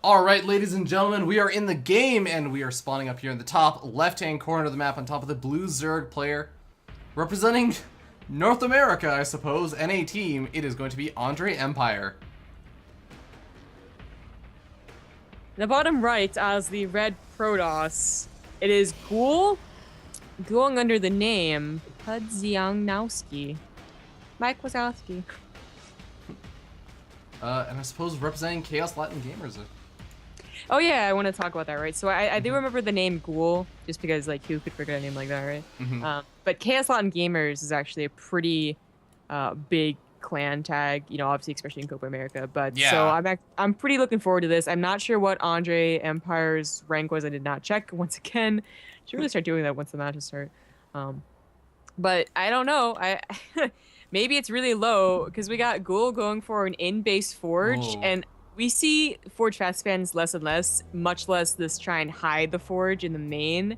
Alright, ladies and gentlemen, we are in the game, and we are spawning up here in the top left-hand corner of the map on top of the blue Zerg player. Representing North America, I suppose, and a team, it is going to be AndreEmpire. The bottom right, as the red Protoss, it is Gool, going under the name Pudzianowski. Mike Wazowski. And I suppose representing Chaos Latin Gamers. Oh yeah, I want to talk about that, right? So I do remember the name Gool, just because, like, who could forget a name like that, right? But Chaos Latin Gamers is actually a pretty big clan tag, you know, obviously, especially in Copa America. But yeah. So I'm pretty looking forward to this. I'm not sure what AndreEmpire's rank was. I did not check once again. Should really start doing that once the matches start. But I don't know. Maybe it's really low because we got Gool going for an in-base forge. Whoa. And we see Forge Fast fans less and less, much less this try and hide the Forge in the main.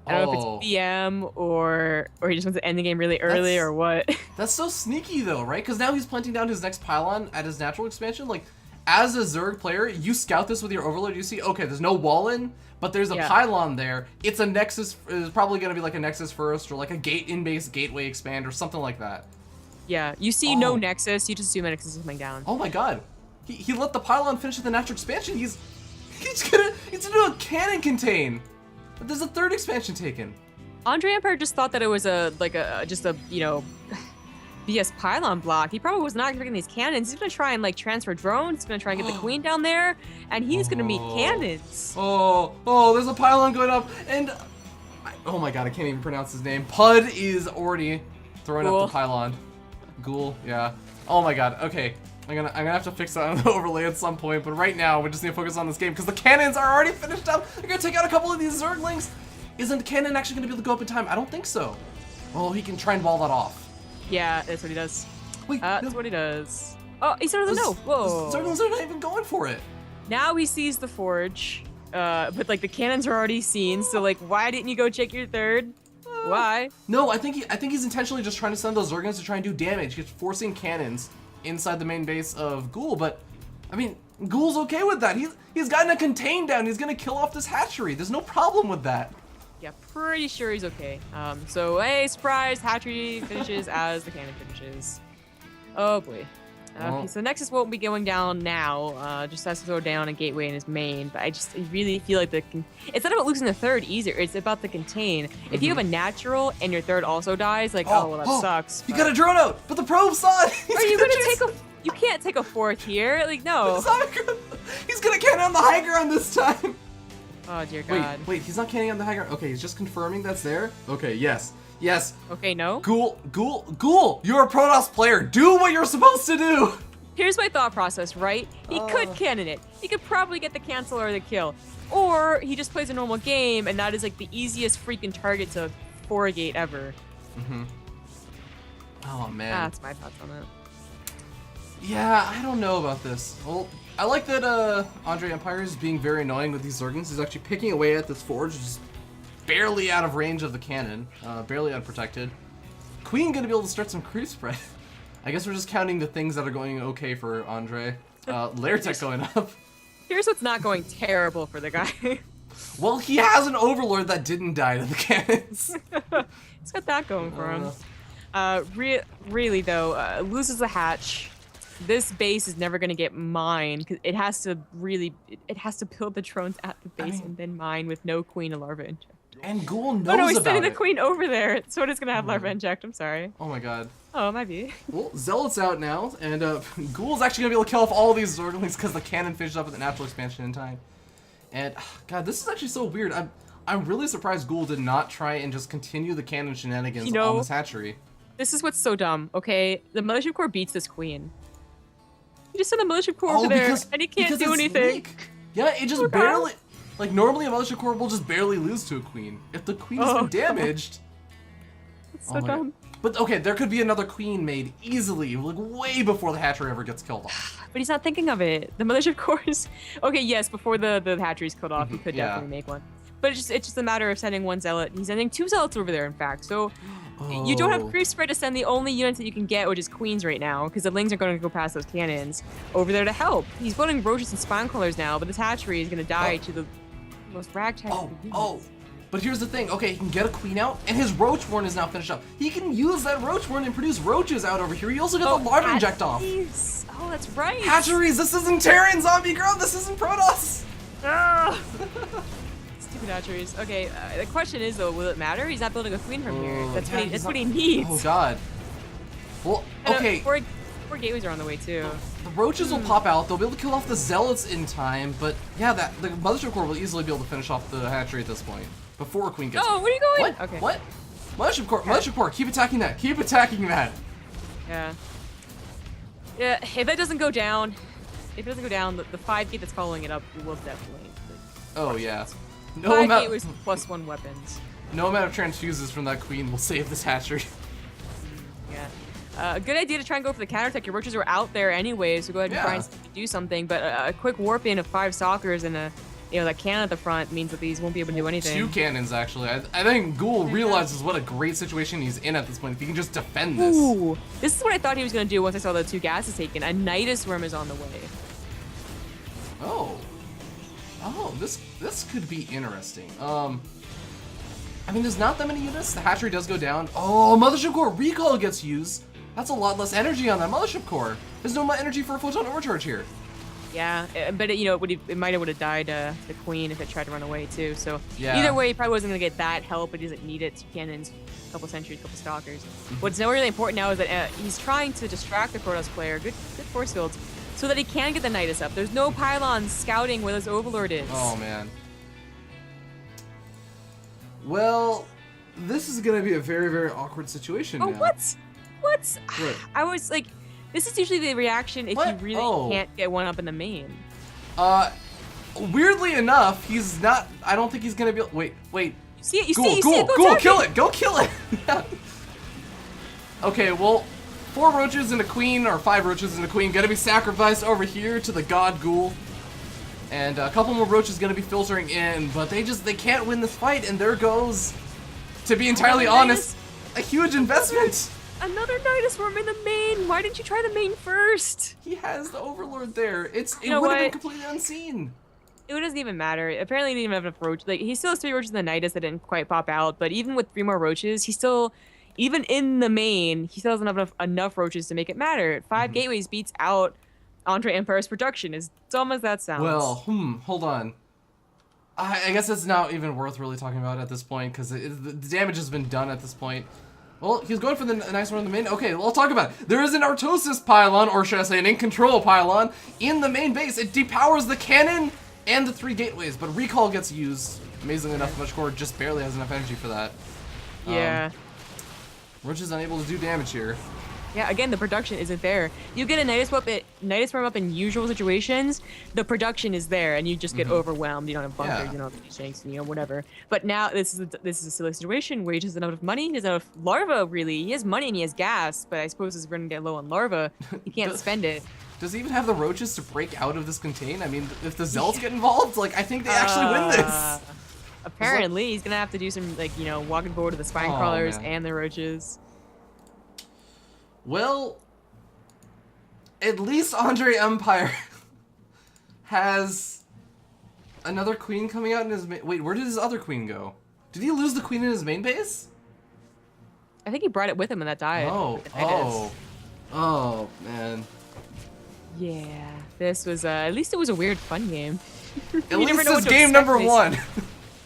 I don't know if it's BM or he just wants to end the game really early or what. That's so sneaky though, right? Because now he's planting down his next pylon at his natural expansion. Like, as a Zerg player, you scout this with your Overlord, you see, okay, there's no wall in, but there's a pylon there. It's a Nexus, it's probably going to be like a Nexus first or like a gate in-base gateway expand or something like that. Yeah, you see no Nexus, you just assume a Nexus is coming down. Oh my god. He let the pylon finish with the natural expansion. He's gonna do a cannon contain. But there's a third expansion taken. AndreEmpire just thought that it was just a you know, BS pylon block. He probably was not expecting these cannons. He's gonna try and like transfer drones. He's gonna try and get the queen down there, and he's gonna meet cannons. Oh, there's a pylon going up, and oh my god, I can't even pronounce his name. Pud is already throwing up the pylon. Gool, yeah. Oh my god. Okay. I'm gonna have to fix that on the overlay at some point, but right now we just need to focus on this game because the cannons are already finished up. They're gonna take out a couple of these Zerglings. Isn't cannon actually gonna be able to go up in time? I don't think so. Oh, he can try and wall that off. Yeah, that's what he does. Wait, that's what he does. Oh, he's out of the no. Whoa. The Zerglings are not even going for it. Now he sees the forge, but like the cannons are already seen. So like, why didn't you go check your third? Why? No, I think he's intentionally just trying to send those Zerglings to try and do damage. He's forcing cannons inside the main base of Gool, but I mean, Ghoul's okay with that. He's gotten a contain down. He's gonna kill off this hatchery. There's no problem with that. Yeah, pretty sure he's okay. So hey, surprise, hatchery finishes as the cannon finishes. Oh boy. Okay, so Nexus won't be going down now. Just has to throw down a gateway in his main. But I really feel like it's not about losing the third either. It's about the contain. If you have a natural and your third also dies, like well that sucks. You got a drone out, but the probe saw it. Are you gonna take a? You can't take a fourth here. Like no. He's gonna cannon on the high ground this time. Oh dear God. Wait, he's not canning on the high ground. Okay, he's just confirming that's there. Okay, yes. Okay, no. Gool, you're a Protoss player. Do what you're supposed to do. Here's my thought process, right? He could cannon it. He could probably get the cancel or the kill. Or he just plays a normal game, and that is like the easiest freaking target to foragate ever. Oh man. That's my thoughts on it. Yeah, I don't know about this. Well, I like that AndreEmpire is being very annoying with these Zerglings. He's actually picking away at this forge, which is barely out of range of the cannon, barely unprotected. Queen gonna be able to start some creep spread. I guess we're just counting the things that are going okay for Andre. Lair tech going up. Here's what's not going terrible for the guy. Well, he has an Overlord that didn't die to the cannons. He's got that going for him. Really though, loses the hatch. This base is never gonna get mined because it has to build the drones at the base and then mine with no queen or larva inject. And Gool knows about it. Oh no, he's about sending it. the queen over there, so it is gonna have larva inject. I'm sorry. Oh my god. Oh, it might be. Well, Zealot's out now, and Ghoul's actually gonna be able to kill off all of these Zerglings because the cannon finished up with the natural expansion in time. And God, this is actually so weird. I'm really surprised Gool did not try and just continue the cannon shenanigans on this hatchery. This is what's so dumb. Okay, the Mothership Core beats this queen. You just send the Mothership Core over there, and he can't do anything. Yeah, it just barely. Like normally, a Mothership Core will just barely lose to a queen. If the queen's been damaged. It's so dumb. But okay, there could be another queen made easily, like way before the hatchery ever gets killed off. But he's not thinking of it. The Mothership Core is okay. Yes, before the hatchery's killed off, he could definitely make one. But it's just a matter of sending one zealot. He's sending 2 zealots over there, in fact. So you don't have creep spread to send the only units that you can get, which is queens right now, because the lings are going to go past those cannons over there to help. He's building roaches and spine crawlers now, but this hatchery is going to die to the most ragtag. But here's the thing. Okay, he can get a queen out, and his roach warren is now finished up. He can use that roach warren and produce roaches out over here. He also got the larva inject off. Oh, that's right. Hatcheries. This isn't Terran zombie girl. This isn't Protoss. Stupid hatcheries. Okay, the question is though, will it matter? He's not building a queen from here. That's what he needs. Oh god. Well, okay. 4 gateways are on the way too. The roaches will pop out. They'll be able to kill off the zealots in time. But yeah, the mothership core will easily be able to finish off the hatchery at this point before a queen gets. Oh, where are you going? What? Okay. What? Mothership core. Keep attacking that. Keep attacking that. Yeah. Yeah. If that doesn't go down, the 5 gate that's following it up will definitely. Oh yeah. 5 gateways plus 1 weapons. No amount of transfuses from that queen will save this hatchery. Yeah. A good idea to try and go for the counterattack. Your roaches are out there anyway, so go ahead and try and do something. But a quick warp in of 5 stalkers and that cannon at the front means that these won't be able to do anything. 2 cannons actually. I think Gool realizes what a great situation he's in at this point. If he can just defend this. Ooh, this is what I thought he was gonna do once I saw the 2 gases taken. A Nidus worm is on the way. Oh, this could be interesting. I mean, there's not that many units. The hatchery does go down. Oh, mothership core recall gets used. That's a lot less energy on that mothership core. There's no more energy for a photon overcharge here. Yeah, but it might have would have died the queen if it tried to run away too. So yeah. Either way, he probably wasn't gonna get that help. But he doesn't need it. 2 cannons, a couple sentries, a couple stalkers. What's now really important now is that he's trying to distract the Protoss player. Good force fields. So that he can get the Nidus up. There's no pylons scouting where this Overlord is. Oh, man. Well, this is going to be a very, very awkward situation now. What? I was like, this is usually the reaction if you really can't get one up in the main. Weirdly enough, he's not, I don't think he's going to be, wait. You see it, Gool, kill it, go kill it. Okay, well, 4 roaches and a queen, or 5 roaches and a queen, gonna be sacrificed over here to the god Gool. And a couple more roaches gonna be filtering in, but they can't win this fight, and there goes, to be entirely honest, a huge investment. Another Nidus worm in the main. Why didn't you try the main first? He has the Overlord there. It would have been completely unseen. It doesn't even matter. Apparently, he didn't even have enough roaches. Like, he still has 3 roaches in the Nidus that didn't quite pop out, but even with 3 more roaches, he still... Even in the main, he still doesn't have enough roaches to make it matter. 5 gateways beats out AndreEmpire's production, as dumb as that sounds. Well, hold on. I guess it's not even worth really talking about at this point, because the damage has been done at this point. Well, he's going for the nice one in the main. Okay, well, I'll talk about it. There is an Artosis pylon, or should I say an in-control pylon, in the main base. It depowers the cannon and the 3 gateways, but recall gets used. Amazingly enough, Much Core just barely has enough energy for that. Yeah. Roach is unable to do damage here. Yeah, again, the production isn't there. You get a Nidus worm up in usual situations, the production is there, and you just get overwhelmed. You don't have bunkers, you don't have shanks, whatever. But now this is a silly situation where he doesn't have enough money. He doesn't have enough larva, really. He has money and he has gas, but I suppose he's going to get low on larva. He can't spend it. Does he even have the roaches to break out of this contain? I mean, if the zealots get involved, like, I think they actually win this. Apparently, he's gonna have to do some, walking forward to the spine crawlers and the roaches. Well, at least AndreEmpire has another queen coming out in his main... Wait, where did his other queen go? Did he lose the queen in his main base? I think he brought it with him when that died. Oh, man. Yeah, this was, at least it was a weird, fun game. At least it's game number 1.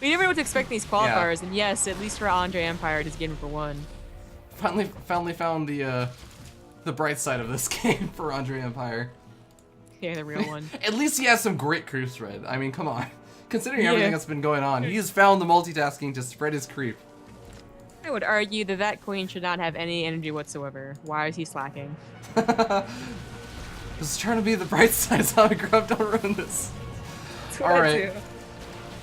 We never know what to expect in these qualifiers, and yes, at least for AndreEmpire, it is game number 1. Finally found the bright side of this game for AndreEmpire. Yeah, the real one. At least he has some great creep spread. I mean, come on. Considering everything that's been going on, he's found the multitasking to spread his creep. I would argue that queen should not have any energy whatsoever. Why is he slacking? Just trying to be the bright side, Zombie Grub, don't ruin this. Alright.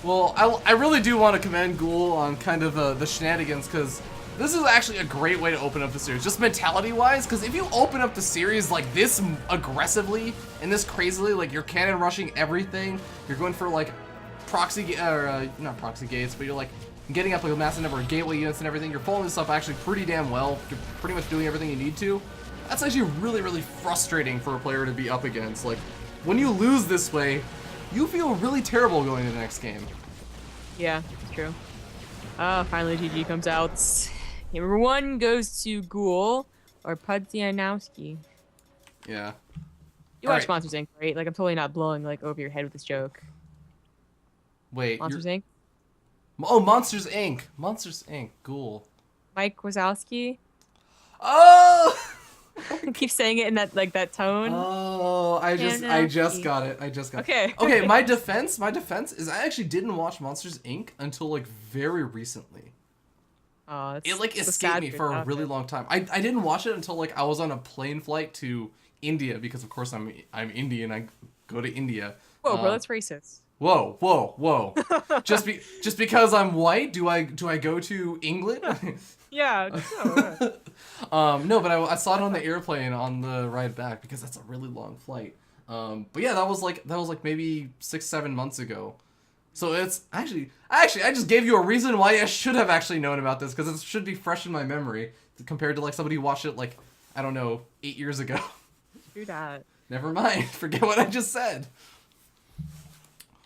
Well, I really do want to commend Gool on kind of the shenanigans, because this is actually a great way to open up the series, just mentality-wise, because if you open up the series like this aggressively and this crazily, like you're cannon rushing everything, you're going for like not proxy gates, but you're like getting up like a massive number of gateway units and everything. You're following this up actually pretty damn well. You're pretty much doing everything you need to. That's actually really, really frustrating for a player to be up against. Like, when you lose this way, you feel really terrible going into the next game. Yeah, it's true. Finally GG comes out. Game number 1 goes to Gool or Pudzianowski. Yeah. You watch Monsters Inc., right? Like, I'm totally not blowing like over your head with this joke. Wait, Monsters Inc.? Oh, Monsters Inc. Monsters Inc. Ghoul. Mike Wazowski. Oh! I keep saying it in that tone. Oh, I just got it. Okay. Okay, my defense is I actually didn't watch Monsters Inc. until like very recently. It like escaped me for a really long time. I didn't watch it until like I was on a plane flight to India because of course I'm Indian. I go to India. Whoa, bro, that's racist. Whoa. just because I'm white, do I go to England? Yeah. No, but I saw it on the airplane on the ride back because that's a really long flight. But yeah, that was like maybe 6-7 months ago. So it's actually I just gave you a reason why I should have actually known about this because it should be fresh in my memory compared to like somebody who watched it like I don't know 8 years ago. Do that. Never mind. Forget what I just said.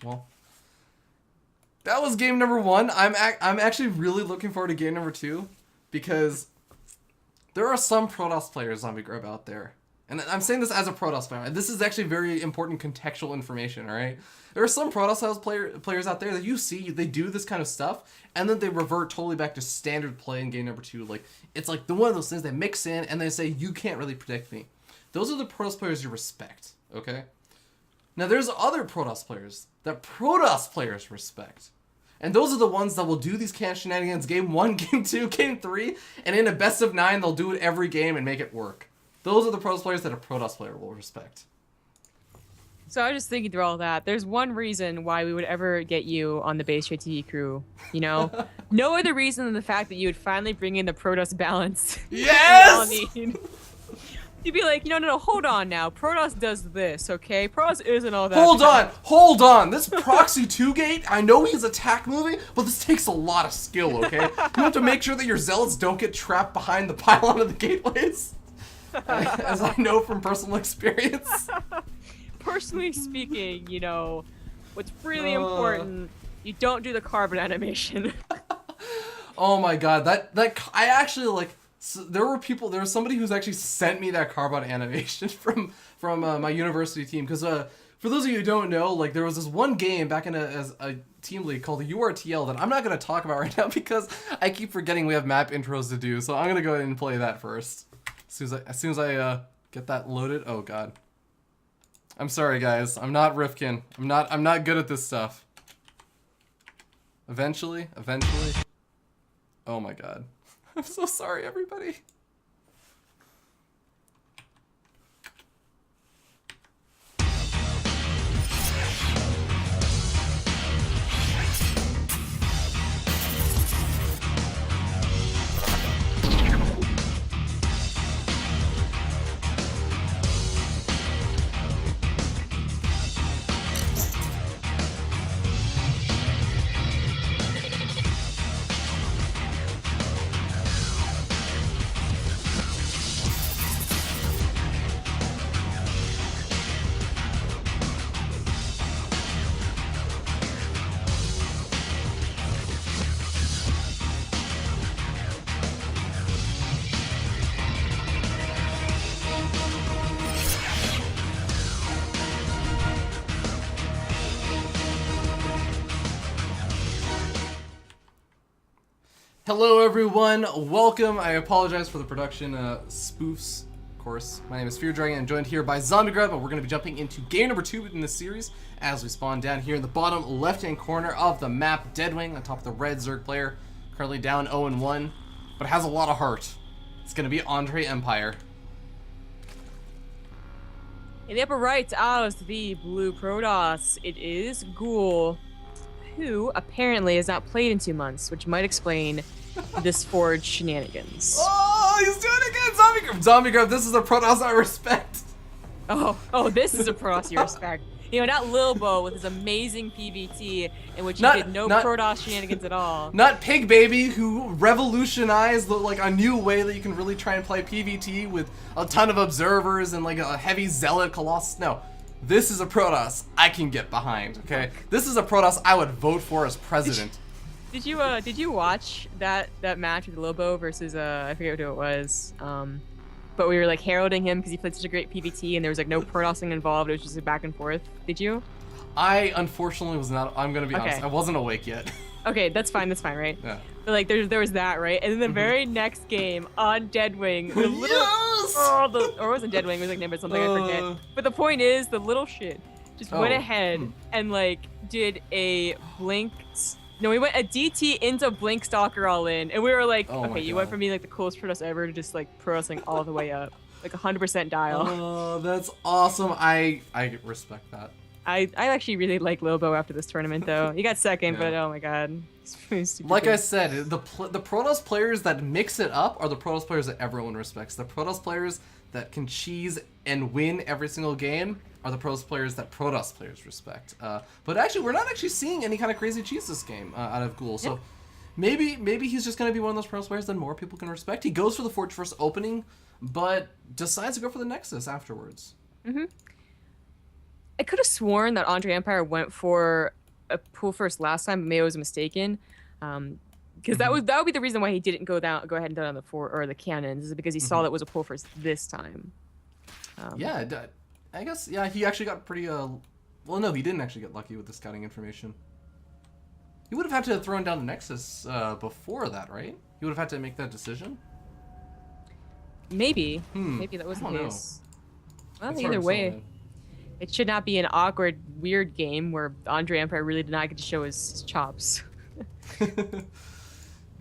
Well, that was game number 1. I'm actually really looking forward to game number 2 because there are some Protoss players, Zombie Grub, out there. And I'm saying this as a Protoss player. This is actually very important contextual information, all right? There are some Protoss players out there that you see, they do this kind of stuff, and then they revert totally back to standard play in game number 2. Like, it's like one of those things they mix in, and they say, you can't really predict me. Those are the Protoss players you respect, okay? Now, there's other Protoss players that Protoss players respect. And those are the ones that will do these can shenanigans game 1, game 2, game 3, and in a best of 9, they'll do it every game and make it work. Those are the Protoss players that a Protoss player will respect. So I was just thinking through all that. There's one reason why we would ever get you on the Base Trade TV crew, you know? No other reason than the fact that you would finally bring in the Protoss balance. Yes! You'd be like, no, hold on now. Protoss does this, okay? Protoss isn't all that. Hold on. This Proxy 2 gate, I know he's attack moving, but this takes a lot of skill, okay? You have to make sure that your zealots don't get trapped behind the pylon of the gateways. As I know from personal experience. Personally speaking, what's really important, you don't do the carbon animation. Oh my god, I actually like. So there was somebody who's actually sent me that carbon animation from my university team because for those of you who don't know, like there was this one game back in as a team league called the URTL that I'm not going to talk about right now because I keep forgetting we have map intros to do. So I'm going to go ahead and play that first. As soon as I get that loaded. Oh god. I'm sorry guys. I'm not Rifkin. I'm not good at this stuff. Eventually. Oh my god. I'm so sorry, everybody. Hello everyone, welcome. I apologize for the production spoofs, of course. My name is Fear Dragon and joined here by Zombie Grub, and we're going to be jumping into game number 2 in this series as we spawn down here in the bottom left-hand corner of the map, Deadwing, on top of the red Zerg player, currently down 0-1, but has a lot of heart. It's going to be AndreEmpire. In the upper right, as the blue Protoss, it is Gool, who apparently has not played in 2 months, which might explain this Forge shenanigans. Oh, he's doing it again! Zombie Grub! Zombie Grub, this is a Protoss I respect! Oh, this is a Protoss you respect. You know, not Lilbo with his amazing PvT in which he Not- did no not- Protoss shenanigans at all. Not Pig Baby, who revolutionized like a new way that you can really try and play PvT with a ton of observers and like a heavy zealot Colossus. No, this is a Protoss I can get behind. Okay, this is a Protoss I would vote for as president. Did you watch that match with Lilbo versus I forget who it was. But we were like heralding him because he played such a great PvT and there was like no Protossing involved. It was just a back and forth. Did you? I unfortunately was not. I'm gonna be honest. I wasn't awake yet. Okay, that's fine, right? Yeah. But like there was that, right? And then the very next game on Deadwing, the little Yes! or it wasn't Deadwing, it was like named something I forget. But the point is, the little shit just went ahead and like did a blink. No, we went a DT into Blink Stalker all in, and we were like, okay, you went from being like the coolest Protoss ever to just like Protossing all the way up, like 100% dial. Oh, that's awesome. I respect that. I actually really like Lobo after this tournament, though. He got second, but oh my god. Like I said, the Protoss players that mix it up are the Protoss players that everyone respects. The Protoss players that can cheese and win every single game are the Protoss players that Protoss players respect. But actually, we're not actually seeing any kind of crazy cheese this game out of Gool. So maybe he's just going to be one of those Protoss players that more people can respect. He goes for the Forge first opening, but decides to go for the Nexus afterwards. Mm-hmm. I could have sworn that AndreEmpire went for a pull first last time, but maybe I was mistaken. Because that would be the reason why he didn't go ahead and down on the cannons, is because he saw that it was a pull first this time. Yeah, I guess he actually got pretty well, no, he didn't actually get lucky with the scouting information. He would have had to have thrown down the Nexus before that, right? He would have had to make that decision. Maybe that was the case. Well, It's either hard to way. say. It should not be an awkward, weird game where AndreEmpire really did not get to show his chops.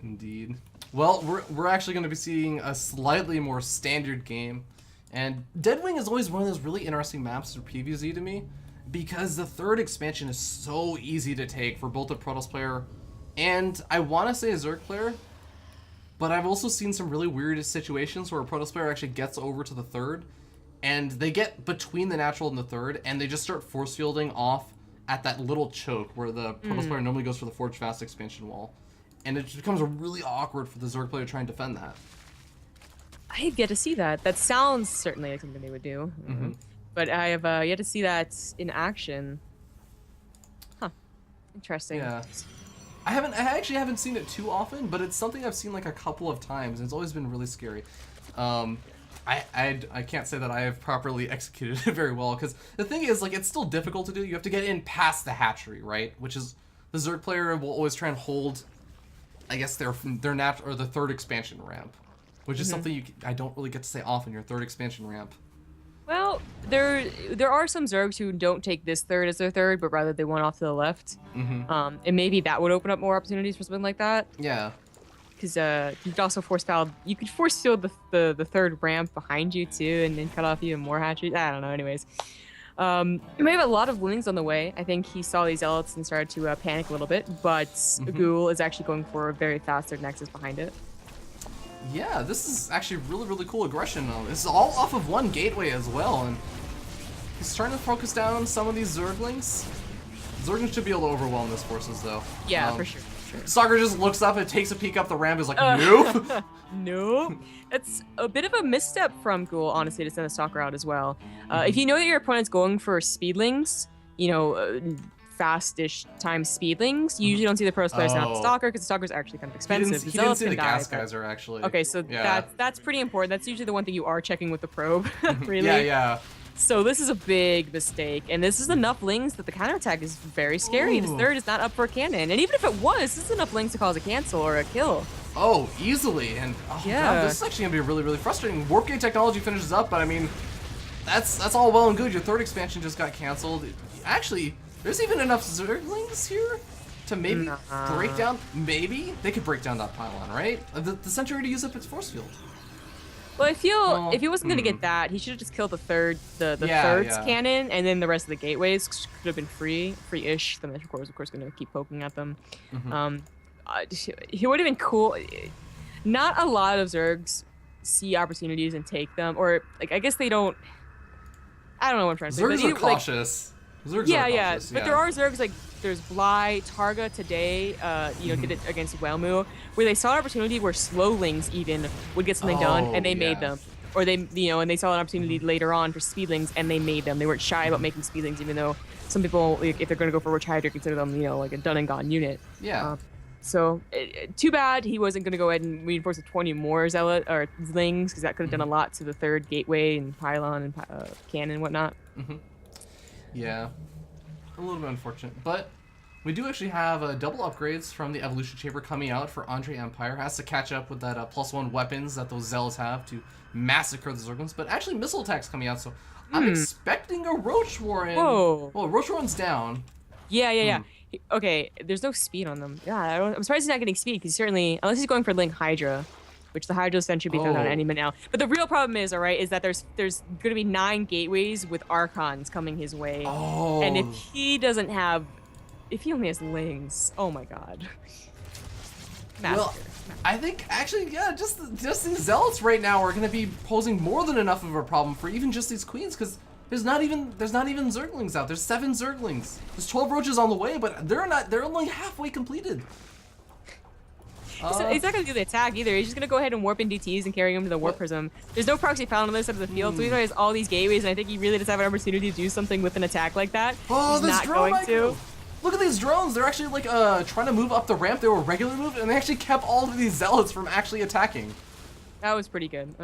Indeed. Well, we're actually going to be seeing a slightly more standard game, and Deadwing is always one of those really interesting maps for PvZ to me, because the third expansion is so easy to take for both a Protoss player and I want to say a Zerg player, but I've also seen some really weird situations where a Protoss player actually gets over to the third, and they get between the natural and the third, and they just start force fielding off at that little choke where the Protoss player normally goes for the Forge Fast expansion wall. And it becomes really awkward for the Zerg player to try and defend that. I have yet to see that. That sounds certainly like something they would do. But I have yet to see that in action. Huh. Interesting. Yeah. I actually haven't seen it too often, but it's something I've seen like a couple of times, and it's always been really scary. I can't say that I have properly executed it very well, because the thing is, like, it's still difficult to do. You have to get in past the hatchery, right? Which is, the Zerg player will always try and hold, I guess, their or the third expansion ramp, which is something I don't really get to say often. Your third expansion ramp. Well, there are some Zergs who don't take this third as their third, but rather they want off to the left. And maybe that would open up more opportunities for something like that. Yeah. Because you could also force field the third ramp behind you too, and then cut off even more hatcheries. I don't know. Anyways, we have a lot of wings on the way. I think he saw these zealots and started to panic a little bit, but Gool is actually going for a very fast third nexus behind it. Yeah, this is actually really cool aggression. This is all off of one gateway as well, and he's trying to focus down some of these Zerglings. Zerglings should be able to overwhelm this forces, though. Yeah, for sure. Stalker just looks up and takes a peek up the ramp. Is like, nope. Nope. That's a bit of a misstep from Gool, honestly, to send the Stalker out as well. If you know that your opponent's going for speedlings, you know, fast-ish time speedlings, you usually don't see the Protoss players out the Stalker, because the Stalker's actually kind of expensive. He didn't see the gas geyser, actually. Okay, so that's pretty important. That's usually the one thing you are checking with the probe, really. Yeah. So this is a big mistake, and this is enough lings that the counterattack is very scary. This third is not up for a cannon, and even if it was, this is enough lings to cause a cancel or a kill. Oh, easily, and God, this is actually gonna be really frustrating. Warp Gate technology finishes up, but I mean, that's all well and good. Your third expansion just got canceled. Actually, there's even enough Zerglings here to maybe break down. Maybe they could break down that pylon, right? The Sentry already used up its force field. Well, I feel if he wasn't gonna get that, he should have just killed the third's cannon, and then the rest of the gateways could have been free-ish. The Metro Core is of course gonna keep poking at them. He would have been cool. Not a lot of Zergs see opportunities and take them, or like I guess they don't. I don't know what I'm trying to say. Zergs are cautious. Zergs Yeah, are yeah. cautious, But there are Zergs like there's Bly, Targa today, did it against Whelmu, where they saw an opportunity where slowlings even would get something done, and they made them. Or they, and they saw an opportunity later on for speedlings, and they made them. They weren't shy about making speedlings, even though some people, like, if they're going to go for Roach Hydra, consider them, like a done and gone unit. Yeah. So too bad he wasn't going to go ahead and reinforce with 20 more zealot or zlings, because that could have done a lot to the third gateway and pylon and cannon and whatnot. Yeah, a little bit unfortunate, but we do actually have double upgrades from the evolution chamber coming out for AndreEmpire. Has to catch up with that +1 weapons that those zealots have to massacre the Zerglings, but actually missile attacks coming out, so I'm expecting a Roach Warren. Whoa. Well, Roach Warren's down. Yeah. Okay, there's no speed on them. Yeah, I'm surprised he's not getting speed, because certainly, unless he's going for Link Hydra, which the Hydra Sten should be thrown out any minute now. But the real problem is, is that there's going to be 9 gateways with Archons coming his way. Oh. And if he doesn't have, if he only has Lings, oh my god. Well, I think actually, yeah, just these zealots right now are going to be posing more than enough of a problem for even just these queens, because there's not even Zerglings out. There's 7 Zerglings. There's 12 roaches on the way, but they're only halfway completed. He's not going to do the attack either. He's just going to go ahead and warp in DTs and carry him to the warp prism. There's no proxy found on the other side of the field, so he has all these gateways, and I think he really does have an opportunity to do something with an attack like that. Oh, he's this not drone going to. Look at these drones. They're actually like trying to move up the ramp. They were regularly moved, and they actually kept all of these zealots from actually attacking. That was pretty good.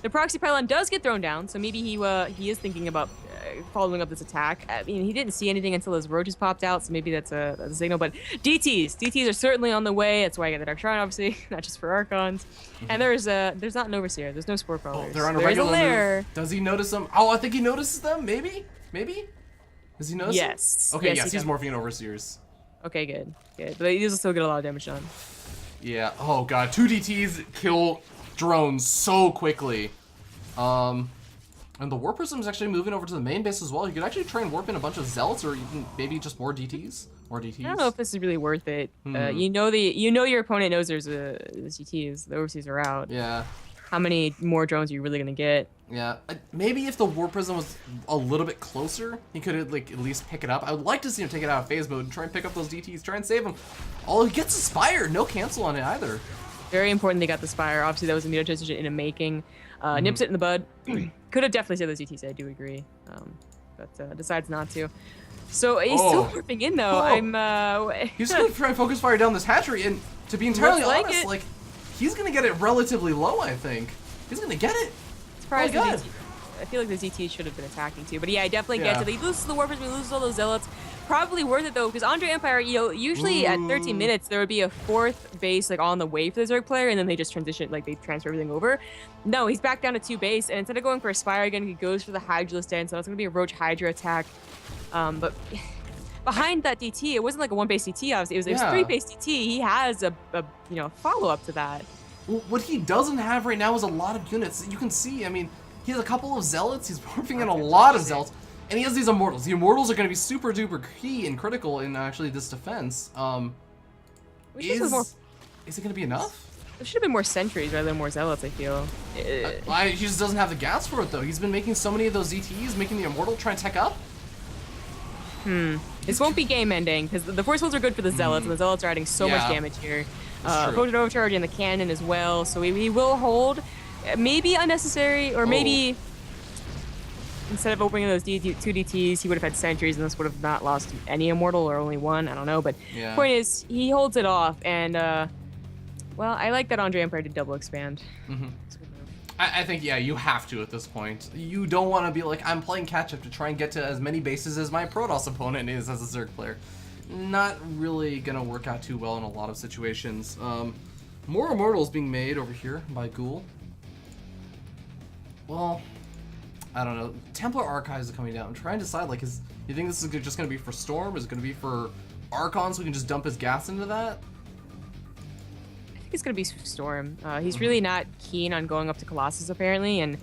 The proxy pylon does get thrown down, so maybe he is thinking about following up this attack. I mean, he didn't see anything until his roaches popped out, so maybe that's a signal. But DTs are certainly on the way. That's why I got the Dark Shrine, obviously, not just for Archons. And there's not an Overseer. There's no Spore Crawlers. They're on a regular move. Does he notice them? Oh, I think he notices them. Maybe. Does he notice? Yes. Okay. Yes, he's morphing in Overseers. Okay, good. But he does still get a lot of damage done. Yeah. Oh god, 2 DTs kill drones so quickly. And the warp prism is actually moving over to the main base as well. You could actually try and warp in a bunch of zealots, or even maybe just more DTs. I don't know if this is really worth it. You know your opponent knows there's the CTs. The overseas are out. Yeah. How many more drones are you really gonna get? Yeah. Maybe if the warp prism was a little bit closer, he could at least pick it up. I would like to see him take it out of phase mode and try and pick up those DTs, try and save them. Oh, he gets a Spire. No cancel on it either. Very important they got the Spire. Obviously, that was a meter decision in a making. Nips it in the bud. Could have definitely saved those DTs, I do agree. But decides not to. So he's still warping in though. He's gonna try and focus fire down this hatchery, and to be entirely honest, he's gonna get it relatively low, I think. He's gonna get it. Surprised I feel like the ZT should have been attacking too. But yeah, I definitely get it. He loses the warpers, he loses all those zealots. Probably worth it though, because AndreEmpire, usually at 13 minutes there would be a 4th base on the way for the Zerg player, and then they just transition, they transfer everything over. No, he's back down to 2 base, and instead of going for a Spire again, he goes for the Hydra stand, so it's gonna be a Roach Hydra attack. But behind that DT, it wasn't like a 1-base DT, obviously. It was 3-base DT. He has a follow-up to that. Well, what he doesn't have right now is a lot of units. You can see, I mean, he has a couple of zealots. He's morphing in a lot of zealots. And he has these immortals. The immortals are going to be super duper key and critical in actually this defense. Is it going to be enough? There should have been more sentries rather than more zealots, I feel. He just doesn't have the gas for it, though. He's been making so many of those ZTs, making the immortal try and tech up. This won't be game ending, because the force fields are good for the zealots, and the zealots are adding so much damage here. Potent overcharge and the cannon as well, so we will hold. Maybe unnecessary, or maybe instead of opening those 2 DTs, he would have had sentries, and this would have not lost any immortal, or only 1, I don't know. But point is, he holds it off, and well, I like that AndreEmpire did double expand. I think, yeah, you have to at this point. You don't want to be like, I'm playing catch-up to try and get to as many bases as my Protoss opponent is as a Zerg player. Not really going to work out too well in a lot of situations. More immortals being made over here by Gool. Well, I don't know. Templar Archives are coming down. I'm trying to decide, you think this is just going to be for Storm? Is it going to be for Archon so we can just dump his gas into that? I think it's going to be Storm. He's really not keen on going up to Colossus, apparently, and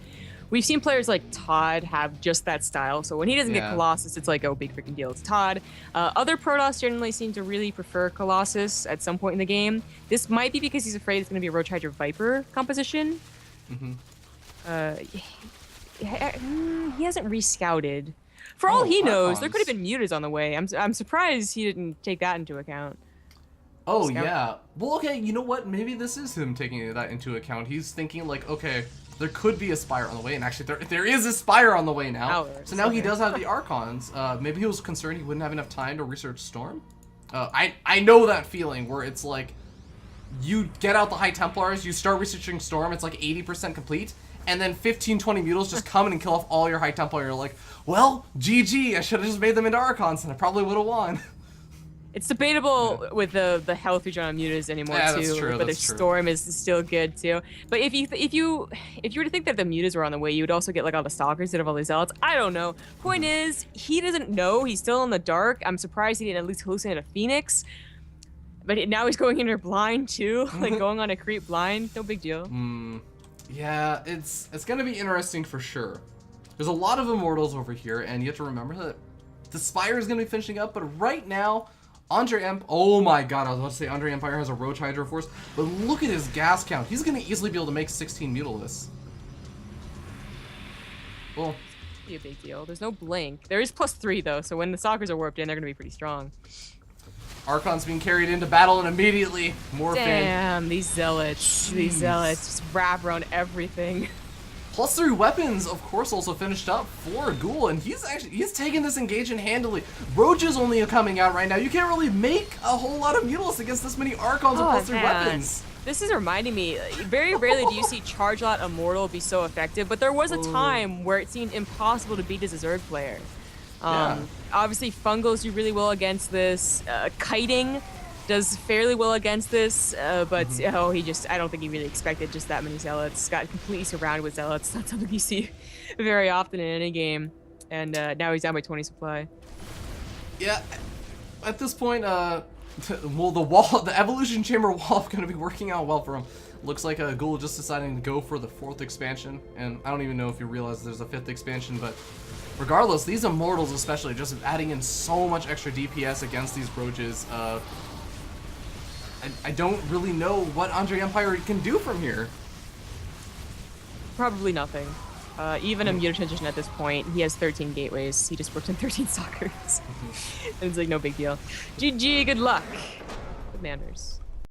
we've seen players like Todd have just that style, so when he doesn't get Colossus, it's like, oh, big freaking deal, it's Todd. Other Protoss generally seem to really prefer Colossus at some point in the game. This might be because he's afraid it's going to be a Roach Hydra Viper composition. He hasn't re-scouted, For all Oh, he knows, there Archons. could have been mutas on the way. I'm surprised he didn't take that into account. Oh, Scout. yeah. Well, okay, you know what? Maybe this is him taking that into account. He's thinking, like, okay, there could be a Spire on the way, and actually there is a Spire on the way now. So now he does have the Archons. Maybe he was concerned he wouldn't have enough time to research Storm. I know that feeling where it's like, you get out the High Templars, you start researching Storm, it's like 80% complete, and then 15-20 Mutals just come in and kill off all your High Templar. You're like, well, GG, I should have just made them into Archons, and I probably would have won. It's debatable with the health regen on mutas anymore too. That's true, but that's the true. Storm is still good too. But if you were to think that the mutas were on the way, you would also get like all the stalkers instead of all the zealots. I don't know. Point is, he doesn't know. He's still in the dark. I'm surprised he didn't at least hallucinate a Phoenix. But now he's going into blind too, like going on a creep blind. No big deal. Yeah, it's gonna be interesting for sure. There's a lot of Immortals over here, and you have to remember that the Spire is gonna be finishing up, but right now, oh my god, I was about to say AndreEmpire has a Roach Hydro Force, but look at his gas count. He's gonna easily be able to make 16 Mutalisks. Well, Be a big deal. There's no blink. There is +3 though, so when the stalkers are warped in, they're gonna be pretty strong. Archon's being carried into battle, and immediately morph in. Damn, these zealots. Jeez. These zealots just wrap around everything. +3 weapons, of course, also finished up for Gool, and he's taking this engagement handily. Roach is only coming out right now. You can't really make a whole lot of Mutalisks against this many Archons with +3 weapons. This is reminding me, very rarely do you see Charge Lot Immortal be so effective, but there was a time where it seemed impossible to beat as a Zerg player. Obviously, Fungals do really well against this. Kiting does fairly well against this, but I don't think he really expected just that many Zealots. Got completely surrounded with Zealots. Not something you see very often in any game. And now he's down by 20 supply. Yeah, at this point, well, the Evolution Chamber wall is going to be working out well for him. Looks like Gool just deciding to go for the 4th expansion, and I don't even know if you realize there's a 5th expansion, but regardless, these Immortals especially just adding in so much extra DPS against these Roaches. I don't really know what AndreEmpire can do from here. Probably nothing. Even a Muta Transition at this point, he has 13 gateways. He just worked in 13 stalkers. And it's like no big deal. GG, good luck. Commanders.